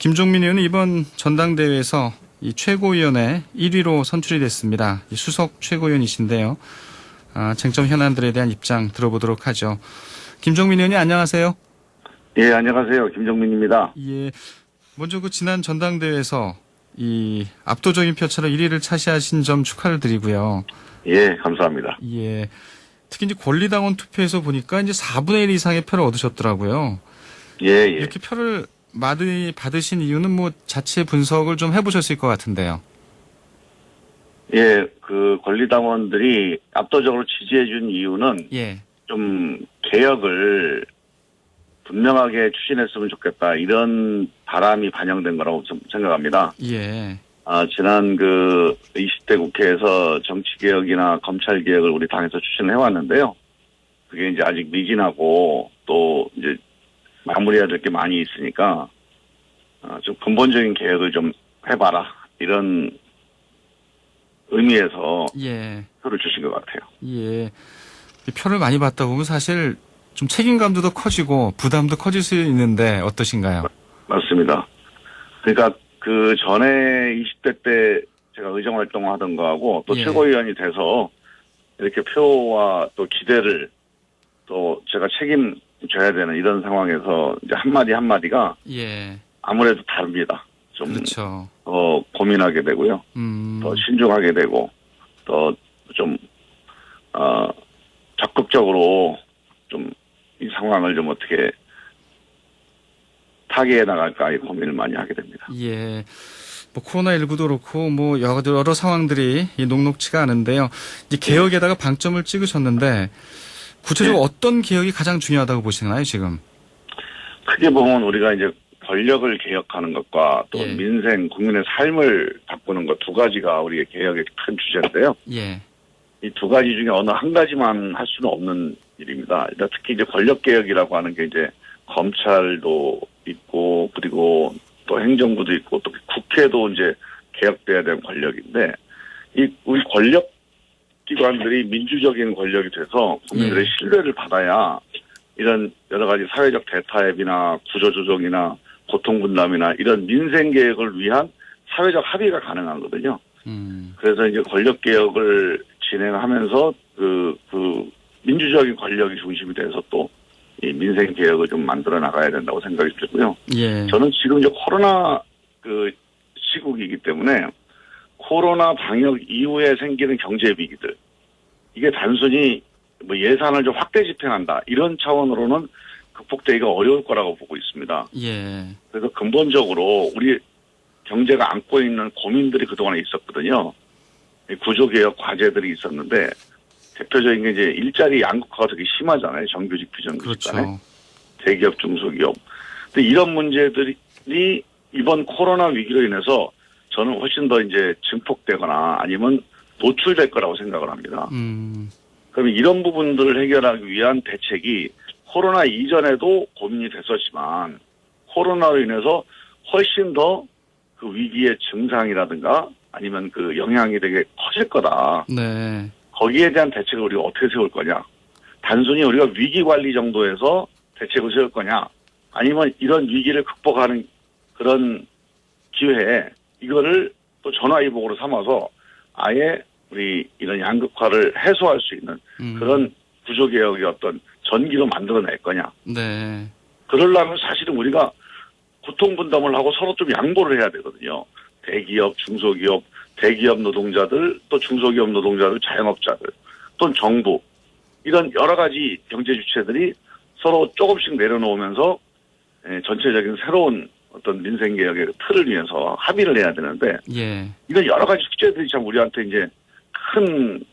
김종민 의원은 이번 전당대회에서 이 최고위원회 1위로 선출이 됐습니다. 이 수석 최고위원이신데요. 쟁점 현안들에 대한 입장 들어보도록 하죠. 김종민 의원님 안녕하세요. 예, 안녕하세요. 김종민입니다. 예, 먼저 그 지난 전당대회에서 이 압도적인 표차로 1위를 차지하신 점 축하를 드리고요. 예, 감사합니다. 예, 특히 이제 권리당원 투표에서 보니까 이제 4분의 1 이상의 표를 얻으셨더라고요. 예, 예. 이렇게 표를 많이 받으신 이유는 뭐 자체 분석을 좀 해보셨을 것 같은데요. 예, 그 권리당원들이 압도적으로 지지해준 이유는 예, 좀 개혁을 분명하게 추진했으면 좋겠다. 이런 바람이 반영된 거라고 좀 생각합니다. 예, 지난 그 20대 국회에서 정치개혁이나 검찰개혁을 우리 당에서 추진을 해왔는데요. 그게 이제 아직 미진하고 또 이제 마무리해야 될 게 많이 있으니까 좀 근본적인 개혁을 좀 해봐라 이런 의미에서 예, 표를 주신 것 같아요. 예. 이 표를 많이 받다 보면 사실 좀 책임감도 더 커지고 부담도 커질 수 있는데 어떠신가요? 맞습니다. 그러니까 그 전에 20대 때 제가 의정활동을 하던 거하고 또 예. 최고위원이 돼서 이렇게 표와 또 기대를 또 제가 책임져야 되는 이런 상황에서 이제 한마디 한마디가 예, 아무래도 다릅니다. 좀 그렇죠. 더 고민하게 되고요. 더 신중하게 되고 더 좀 적극적으로 좀 이 상황을 좀 어떻게 타개해 나갈까 이 고민을 많이 하게 됩니다. 예. 뭐 코로나19도 그렇고 뭐 여러 상황들이 녹록치가 않은데요. 이제 개혁에다가 방점을 찍으셨는데 구체적으로 네. 어떤 개혁이 가장 중요하다고 보시나요, 지금? 크게 보면 우리가 이제 권력을 개혁하는 것과 또 예. 민생 국민의 삶을 바꾸는 것 두 가지가 우리의 개혁의 큰 주제인데요. 예. 이 두 가지 중에 어느 한 가지만 할 수는 없는 일입니다. 일단 특히 이제 권력개혁이라고 하는 게 이제 검찰도 있고 그리고 또 행정부도 있고 또 국회도 이제 개혁돼야 되는 권력인데 우리 권력기관들이 민주적인 권력이 돼서 국민들의 신뢰를 받아야 이런 여러 가지 사회적 대타협이나 구조조정이나 고통분담이나 이런 민생개혁을 위한 사회적 합의가 가능하거든요. 그래서 이제 권력개혁을 진행하면서 그 민주적인 권력이 중심이 돼서 또 이 민생 개혁을 좀 만들어 나가야 된다고 생각이 들고요. 예. 저는 지금 이제 코로나 그 시국이기 때문에 코로나 방역 이후에 생기는 경제 위기들 이게 단순히 뭐 예산을 좀 확대 집행한다 이런 차원으로는 극복되기가 어려울 거라고 보고 있습니다. 예. 그래서 근본적으로 우리 경제가 안고 있는 고민들이 그동안에 있었거든요. 구조개혁 과제들이 있었는데 대표적인 게 이제 일자리 양극화가 되게 심하잖아요. 정규직, 비정규직 간에. 그렇죠. 대기업, 중소기업. 근데 이런 문제들이 이번 코로나 위기로 인해서 저는 훨씬 더 이제 증폭되거나 아니면 노출될 거라고 생각을 합니다. 그러면 이런 부분들을 해결하기 위한 대책이 코로나 이전에도 고민이 됐었지만 코로나로 인해서 훨씬 더 그 위기의 증상이라든가 아니면 그 영향이 되게 커질 거다. 네. 거기에 대한 대책을 우리가 어떻게 세울 거냐. 단순히 우리가 위기 관리 정도에서 대책을 세울 거냐. 아니면 이런 위기를 극복하는 그런 기회에 이거를 또 전화위복으로 삼아서 아예 우리 이런 양극화를 해소할 수 있는 그런 구조개혁의 어떤 전기로 만들어낼 거냐. 네. 그러려면 사실은 우리가 고통분담을 하고 서로 좀 양보를 해야 되거든요. 대기업, 중소기업, 대기업 노동자들, 또 중소기업 노동자들, 자영업자들, 또는 정부 이런 여러 가지 경제 주체들이 서로 조금씩 내려놓으면서 전체적인 새로운 어떤 민생개혁의 틀을 위해서 합의를 해야 되는데 예. 이런 여러 가지 숙제들이 참 우리한테 이제 큰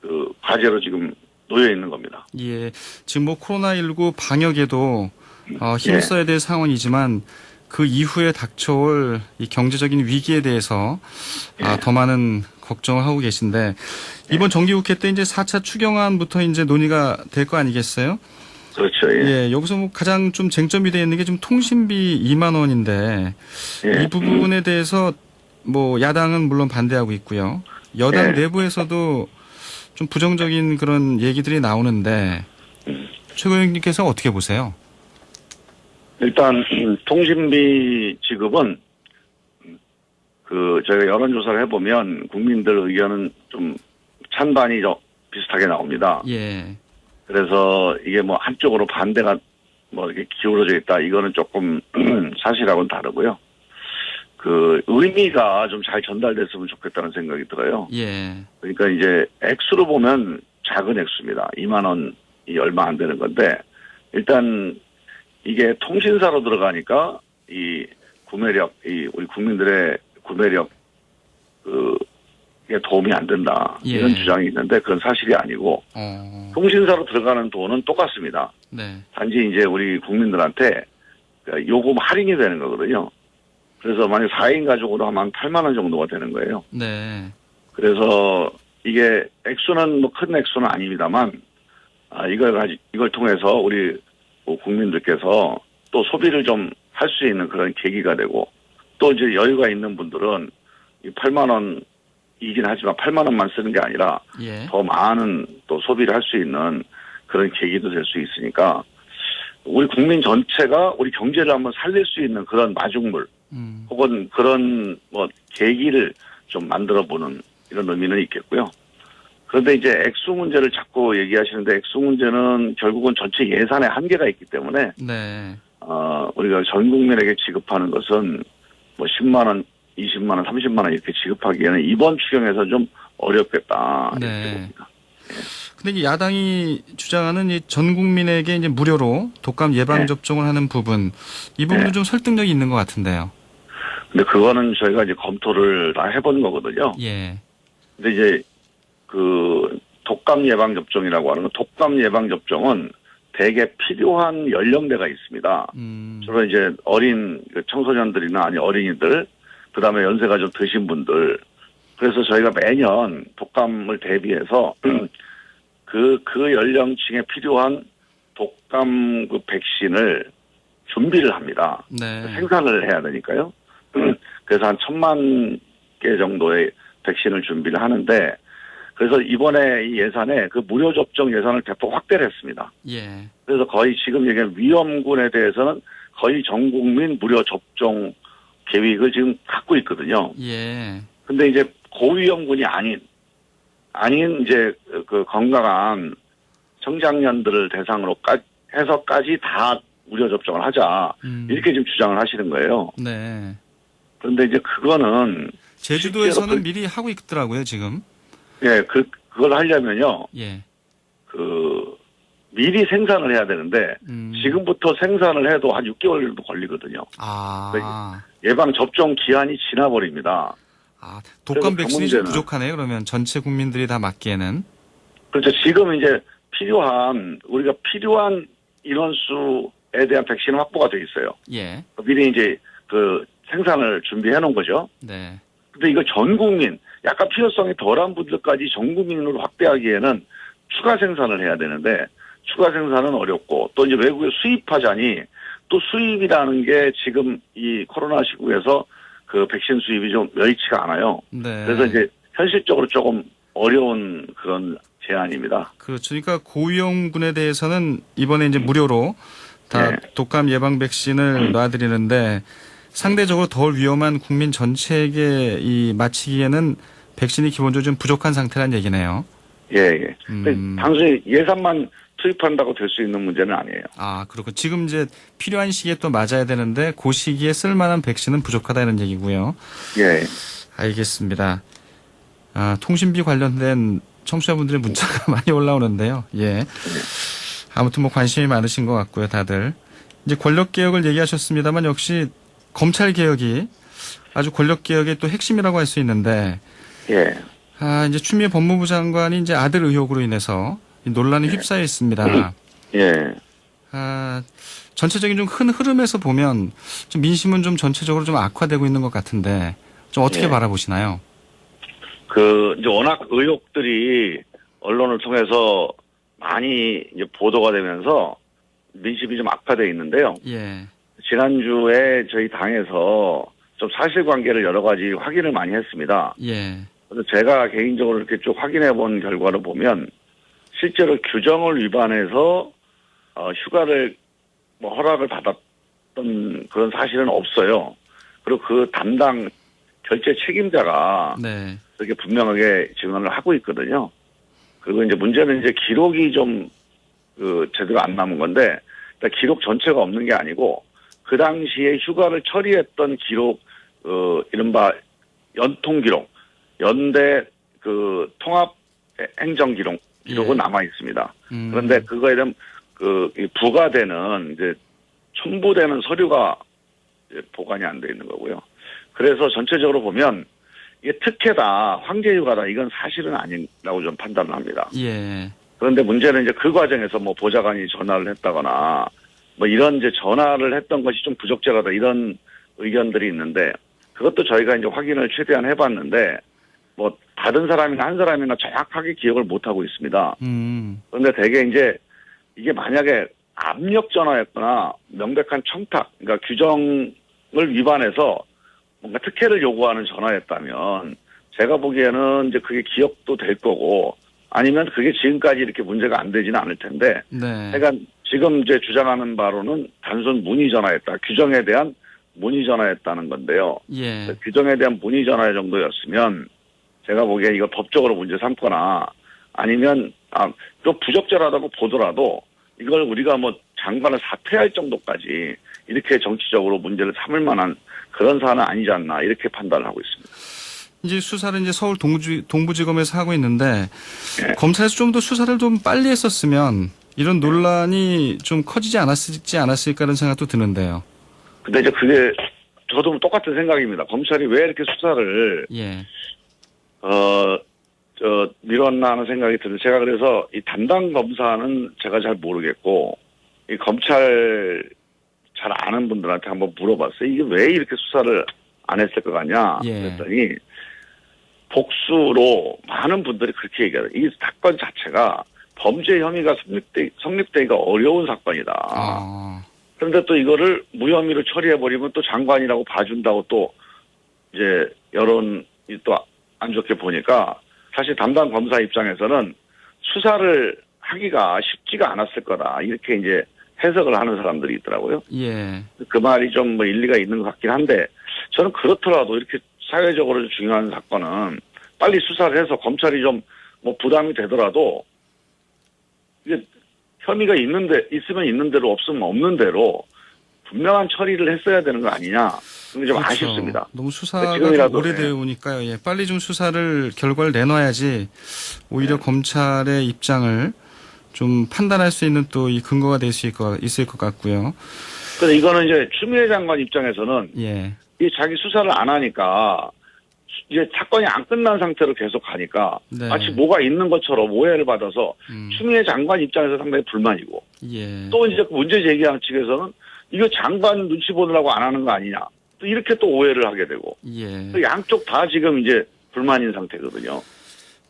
그 과제로 지금 놓여 있는 겁니다. 예. 지금 뭐 코로나19 방역에도 힘써야 될 상황이지만 그 이후에 닥쳐올 이 경제적인 위기에 대해서 더 많은 걱정을 하고 계신데 이번 정기국회 때 이제 4차 추경안부터 이제 논의가 될 거 아니겠어요? 그렇죠. 예. 예, 여기서 뭐 가장 좀 쟁점이 되어 있는 게 좀 통신비 2만 원인데 이 부분에 대해서 뭐 야당은 물론 반대하고 있고요. 여당 내부에서도 좀 부정적인 그런 얘기들이 나오는데 최 의원님께서 어떻게 보세요? 일단 통신비 지급은 저희가 여론조사를 해보면 국민들 의견은 좀 찬반이 비슷하게 나옵니다. 예. 그래서 이게 뭐 한쪽으로 반대가 뭐 이렇게 기울어져 있다. 이거는 조금 사실하고는 다르고요. 의미가 좀 잘 전달됐으면 좋겠다는 생각이 들어요. 예. 그러니까 이제 액수로 보면 작은 액수입니다. 2만 원이 얼마 안 되는 건데 일단 이게 통신사로 들어가니까 이 구매력, 우리 국민들의 구매력 이게 도움이 안 된다. 예. 이런 주장이 있는데 그건 사실이 아니고 통신사로 들어가는 돈은 똑같습니다. 네. 단지 이제 우리 국민들한테 요금 할인이 되는 거거든요. 그래서 만약 4인 가족으로 하면 8만 원 정도가 되는 거예요. 네. 그래서 이게 액수는 뭐 큰 액수는 아닙니다만 이걸 통해서 우리 국민들께서 또 소비를 좀 할 수 있는 그런 계기가 되고 또 이제 여유가 있는 분들은 이 8만 원이긴 하지만 8만 원만 쓰는 게 아니라 예. 더 많은 또 소비를 할 수 있는 그런 계기도 될 수 있으니까 우리 국민 전체가 우리 경제를 한번 살릴 수 있는 그런 마중물 혹은 그런 뭐 계기를 좀 만들어보는 이런 의미는 있겠고요. 그런데 이제 액수 문제를 자꾸 얘기하시는데 액수 문제는 결국은 전체 예산에 한계가 있기 때문에 네. 우리가 전 국민에게 지급하는 것은 뭐 10만 원, 20만 원, 30만 원 이렇게 지급하기에는 이번 추경에서 좀 어렵겠다. 네. 이렇게 봅니다. 근데 이 야당이 주장하는 이 전 국민에게 이제 무료로 독감 예방 네. 접종을 하는 부분, 이 부분도 네. 좀 설득력이 있는 것 같은데요. 근데 그거는 저희가 이제 검토를 다 해본 거거든요. 예. 근데 이제 독감 예방 접종이라고 하는 건 독감 예방 접종은 대개 필요한 연령대가 있습니다. 주로 이제 어린 청소년들이나 아니 어린이들, 그다음에 연세가 좀 드신 분들. 그래서 저희가 매년 독감을 대비해서 그 연령층에 필요한 독감 백신을 준비를 합니다. 네. 생산을 해야 되니까요. 그래서 한 1,000만 개 정도의 백신을 준비를 하는데 그래서 이번에 이 예산에 그 무료 접종 예산을 대폭 확대를 했습니다. 예. 그래서 거의 지금 얘기한 위험군에 대해서는 거의 전 국민 무료 접종 계획을 지금 갖고 있거든요. 예. 근데 이제 고위험군이 아닌 이제 그 건강한 청장년들을 대상으로 해서까지 다 무료 접종을 하자. 이렇게 지금 주장을 하시는 거예요. 네. 그런데 이제 그거는 제주도에서는 미리 하고 있더라고요, 지금. 예, 그걸 하려면요. 예. 미리 생산을 해야 되는데 지금부터 생산을 해도 한 6개월 정도 걸리거든요. 아. 예방 접종 기한이 지나버립니다. 아, 독감 그래서 그 백신이 좀 문제는 부족하네요. 그러면 전체 국민들이 다 맞기에는. 그렇죠. 지금 이제 우리가 필요한 인원수에 대한 백신 확보가 돼 있어요. 예. 미리 이제 생산을 준비해 놓은 거죠. 네. 근데 이거 전 국민, 약간 필요성이 덜한 분들까지 전 국민으로 확대하기에는 추가 생산을 해야 되는데 추가 생산은 어렵고 또 이제 외국에 수입하자니 또 수입이라는 게 지금 이 코로나 시국에서 그 백신 수입이 좀 여의치가 않아요. 네. 그래서 이제 현실적으로 조금 어려운 그런 제안입니다. 그렇죠. 그러니까 고위험군에 대해서는 이번에 이제 무료로 다 네. 독감 예방 백신을 놔드리는데 상대적으로 덜 위험한 국민 전체에게 맞히기에는 백신이 기본적으로 좀 부족한 상태란 얘기네요. 예, 예. 단순히 예산만 투입한다고 될 수 있는 문제는 아니에요. 아, 그렇고 지금 이제 필요한 시기에 또 맞아야 되는데 그 시기에 쓸만한 백신은 부족하다는 얘기고요. 예. 알겠습니다. 통신비 관련된 청취자분들의 문자가 많이 올라오는데요. 예. 아무튼 뭐 관심이 많으신 것 같고요, 다들. 이제 권력개혁을 얘기하셨습니다만 역시 검찰개혁이 아주 권력개혁의 또 핵심이라고 할 수 있는데. 예. 이제 추미애 법무부 장관이 이제 아들 의혹으로 인해서 논란에 휩싸여 있습니다. 예. 전체적인 좀 큰 흐름에서 보면 좀 민심은 좀 전체적으로 좀 악화되고 있는 것 같은데 좀 어떻게 예. 바라보시나요? 이제 워낙 의혹들이 언론을 통해서 많이 이제 보도가 되면서 민심이 좀 악화되어 있는데요. 예. 지난주에 저희 당에서 좀 사실관계를 여러 가지 확인을 많이 했습니다. 예. 그래서 제가 개인적으로 이렇게 쭉 확인해 본 결과를 보면 실제로 규정을 위반해서 휴가를 허락을 했던 그런 사실은 없어요. 그리고 그 담당 결제 책임자가 네. 그렇게 분명하게 증언을 하고 있거든요. 그리고 이제 문제는 이제 기록이 좀 제대로 안 남은 건데, 그러니까 기록 전체가 없는 게 아니고 그 당시에 휴가를 처리했던 기록, 이른바 연통 기록, 연대 그 통합 행정 기록은 예. 남아 있습니다. 그런데 그거에 대한 이 부과되는 이제 첨부되는 서류가 이제 보관이 안 돼 있는 거고요. 그래서 전체적으로 보면 이게 특혜다, 황제휴가다, 이건 사실은 아니라고 좀 판단을 합니다. 예. 그런데 문제는 이제 그 과정에서 뭐 보좌관이 전화를 했다거나 뭐 이런 이제 전화를 했던 것이 좀 부적절하다, 이런 의견들이 있는데, 그것도 저희가 이제 확인을 최대한 해봤는데 뭐 받은 사람이나 한 사람이나 정확하게 기억을 못 하고 있습니다. 그런데 대개 이제 이게 만약에 압력 전화였거나 명백한 청탁, 그러니까 규정을 위반해서 뭔가 특혜를 요구하는 전화였다면 제가 보기에는 이제 그게 기억도 될 거고, 아니면 그게 지금까지 이렇게 문제가 안 되지는 않을 텐데, 네. 그러니까 지금 이제 주장하는 바로는 단순 문의 전화였다, 규정에 대한 문의 전화였다는 건데요. 예. 규정에 대한 문의 전화 정도였으면 제가 보기에 이거 법적으로 문제 삼거나, 아니면 또 부적절하다고 보더라도 이걸 우리가 뭐 장관을 사퇴할 정도까지 이렇게 정치적으로 문제를 삼을 만한 그런 사안은 아니지 않나, 이렇게 판단을 하고 있습니다. 이제 수사를 이제 서울 동부지검에서 하고 있는데, 예. 검찰에서 좀 더 수사를 좀 빨리 했었으면 이런 논란이 좀 커지지 않았을까라는 생각도 드는데요. 근데 이제 그게 저도 똑같은 생각입니다. 검찰이 왜 이렇게 수사를 예. 미뤘나 하는 생각이 드는데, 제가 그래서 이 담당 검사는 제가 잘 모르겠고, 이 검찰 잘 아는 분들한테 한번 물어봤어요. 이게 왜 이렇게 수사를 안 했을 것 같냐. 예. 그랬더니 복수로 많은 분들이 그렇게 얘기해요. 이 사건 자체가 범죄 혐의가 성립되기가 어려운 사건이다. 그런데 또 이거를 무혐의로 처리해버리면 또 장관이라고 봐준다고 또 이제 여론이 또 안 좋게 보니까, 사실 담당 검사 입장에서는 수사를 하기가 쉽지가 않았을 거다, 이렇게 이제 해석을 하는 사람들이 있더라고요. 예. 그 말이 좀 뭐 일리가 있는 것 같긴 한데, 저는 그렇더라도 이렇게 사회적으로 중요한 사건은 빨리 수사를 해서 검찰이 좀 뭐 부담이 되더라도 이게 혐의가 있으면 있는 대로, 없으면 없는 대로 분명한 처리를 했어야 되는 거 아니냐. 그게 좀 그렇죠. 아쉽습니다. 너무 수사가 지금이라도, 오래되니까요. 예. 빨리 좀 수사를 결과를 내놔야지 오히려 검찰의 입장을 좀 판단할 수 있는 또 이 근거가 될 수 있을 것 같고요. 그래서 이거는 이제 추미애 장관 입장에서는 예. 이 자기 수사를 안 하니까 이제 사건이 안 끝난 상태로 계속 가니까 네. 마치 뭐가 있는 것처럼 오해를 받아서 추미애 장관 입장에서 상당히 불만이고, 예. 또 이제 문제 제기하는 측에서는 이거 장관 눈치 보느라고 안 하는 거 아니냐, 또 이렇게 또 오해를 하게 되고, 예. 또 양쪽 다 지금 이제 불만인 상태거든요.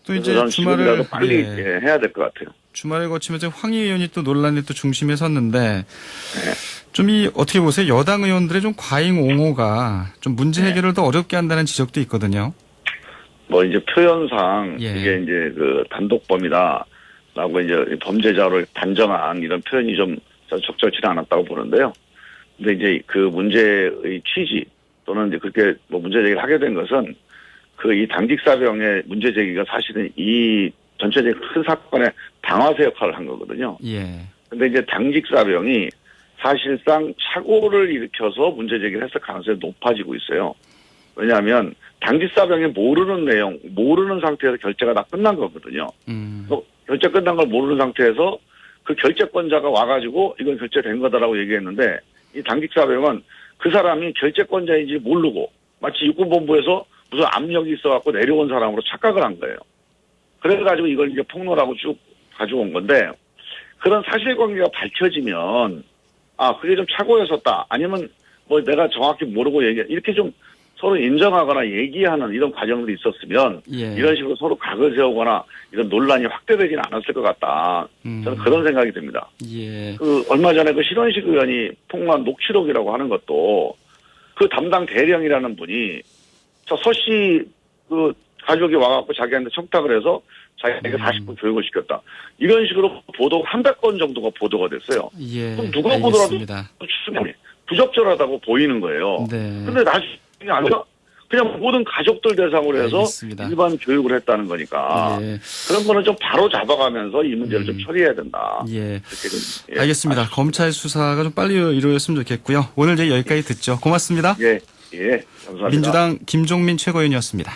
또 이제 저는 주말을 지금이라도 빨리 예. 해야 될 것 같아요. 주말을 거치면서 황 의원이 또 논란에 또 중심에 섰는데, 좀 어떻게 보세요? 여당 의원들의 좀 과잉 옹호가 좀 문제 해결을 더 어렵게 한다는 지적도 있거든요. 뭐 이제 표현상 예. 이게 이제 그 단독범이다라고 이제 범죄자로 단정한 이런 표현이 좀 적절치는 않았다고 보는데요. 근데 이제 그 문제의 취지 또는 이제 그렇게 뭐 문제 제기를 하게 된 것은 그 이 당직사병의 문제 제기가 사실은 이 전체적인 큰 사건의 방아쇠 역할을 한 거거든요. 예. 근데 이제 당직사병이 사실상 착오를 일으켜서 문제 제기를 했을 가능성이 높아지고 있어요. 왜냐하면 당직사병이 모르는 내용, 모르는 상태에서 결제가 다 끝난 거거든요. 결제 끝난 걸 모르는 상태에서 그 결제권자가 와가지고 이건 결제된 거다라고 얘기했는데, 이 당직사병은 그 사람이 결제권자인지 모르고 마치 육군본부에서 무슨 압력이 있어갖고 내려온 사람으로 착각을 한 거예요. 그래가지고 이걸 이제 폭로라고 쭉 가져온 건데, 그런 사실관계가 밝혀지면 그게 좀 착오였었다, 아니면 뭐 내가 정확히 모르고 이렇게 좀 서로 인정하거나 얘기하는 이런 과정들이 있었으면 예. 이런 식으로 서로 각을 세우거나 이런 논란이 확대되지는 않았을 것 같다. 저는 그런 생각이 듭니다. 예. 얼마 전에 그 신원식 의원이 폭로한 녹취록이라고 하는 것도 그 담당 대령이라는 분이 저 서씨 그 가족이 와갖고 자기한테 청탁을 해서 자기에게 40분 교육을 시켰다, 이런 식으로 보도 300건 정도가 보도가 됐어요. 예. 그럼 누가 보더라도 알겠습니다. 부적절하다고 보이는 거예요. 네. 근데 나중에 아니라 그냥 모든 가족들 대상으로 해서 알겠습니다. 일반 교육을 했다는 거니까 예. 그런 거는 좀 바로 잡아가면서 이 문제를 좀 처리해야 된다. 예. 그렇게 좀, 예. 알겠습니다. 검찰 수사가 좀 빨리 이루어졌으면 좋겠고요. 오늘 이제 여기까지 듣죠. 고맙습니다. 예, 예, 감사합니다. 민주당 김종민 최고위원이었습니다.